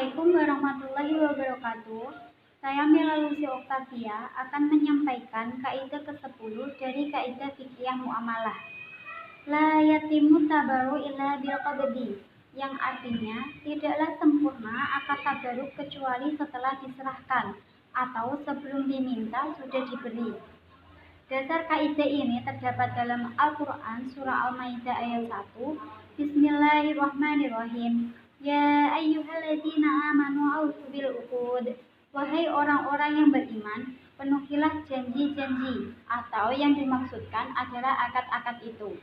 Assalamualaikum warahmatullahi wabarakatuh. Saya Melalusi Oktavia akan menyampaikan kaidah ke-10 dari kaidah fikih muamalah. La yatimu tabaru illa bil qabdi, yang artinya tidaklah sempurna akad tabaruk kecuali setelah diserahkan atau sebelum diminta sudah diberi. Dasar kaidah ini terdapat dalam Al-Quran Surah Al-Maidah ayat 1. Bismillahirrahmanirrahim. Ya ayyuhalladzina amanu aufu bil uqud. Wahai orang-orang yang beriman, penuhilah janji-janji, atau yang dimaksudkan adalah akad-akad itu.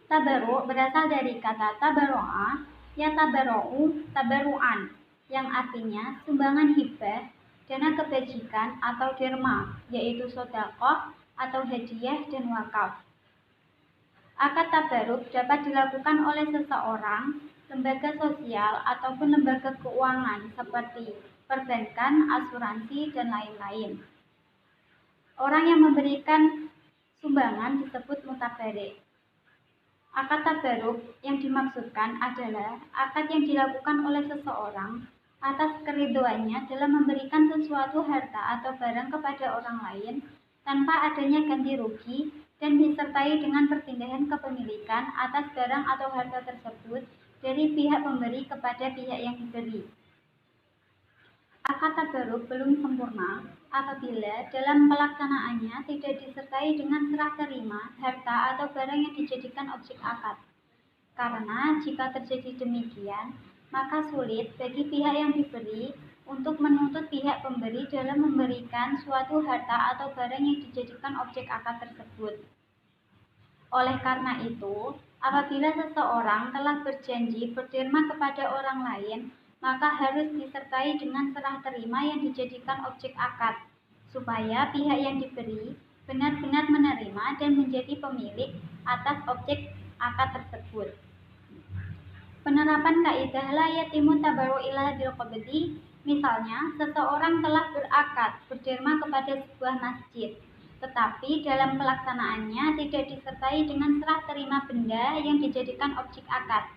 Tabaruk berasal dari kata tabaro'a, ya tabaro'u, tabaru'an, yang artinya sumbangan hibah, dana kebajikan atau derma, yaitu sedekah atau hadiah dan wakaf. Akad tabaruk dapat dilakukan oleh seseorang, lembaga sosial, ataupun lembaga keuangan seperti perbankan, asuransi, dan lain-lain. Orang yang memberikan sumbangan disebut mutabarik. Akad tabaruk yang dimaksudkan adalah akad yang dilakukan oleh seseorang atas keriduannya dalam memberikan sesuatu harta atau barang kepada orang lain tanpa adanya ganti rugi dan disertai dengan perpindahan kepemilikan atas barang atau harta tersebut dari pihak pemberi kepada pihak yang diberi. Akad tabaruk belum sempurna apabila dalam pelaksanaannya tidak disertai dengan serah terima harta atau barang yang dijadikan objek akad. Karena jika terjadi demikian, maka sulit bagi pihak yang diberi untuk menuntut pihak pemberi dalam memberikan suatu harta atau barang yang dijadikan objek akad tersebut. Oleh karena itu, apabila seseorang telah berjanji berderma kepada orang lain, maka harus disertai dengan serah terima yang dijadikan objek akad, supaya pihak yang diberi benar-benar menerima dan menjadi pemilik atas objek akad tersebut. Penerapan kaidah la yatimu tabaru illa bil qabdi, misalnya seseorang telah berakad berderma kepada sebuah masjid, tetapi dalam pelaksanaannya tidak disertai dengan serah terima benda yang dijadikan objek akad,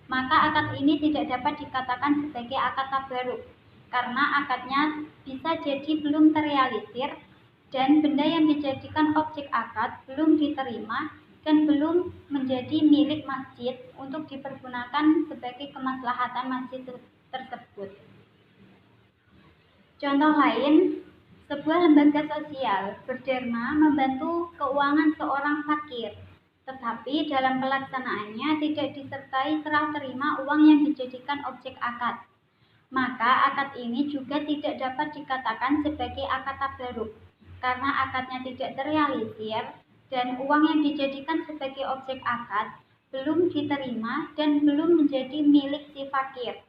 maka akad ini tidak dapat dikatakan sebagai akad tabaruk, karena akadnya bisa jadi belum terrealisir dan benda yang dijadikan objek akad belum diterima dan belum menjadi milik masjid untuk dipergunakan sebagai kemaslahatan masjid tersebut. Contoh lain, sebuah lembaga sosial berderma membantu keuangan seorang fakir, tetapi dalam pelaksanaannya tidak disertai serah terima uang yang dijadikan objek akad. Maka akad ini juga tidak dapat dikatakan sebagai akad tabaruk, karena akadnya tidak terrealisir dan uang yang dijadikan sebagai objek akad belum diterima dan belum menjadi milik si fakir.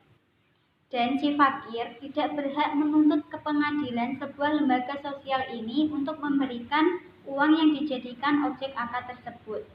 Dan si fakir tidak berhak menuntut ke pengadilan sebuah lembaga sosial ini untuk memberikan uang yang dijadikan objek akad tersebut.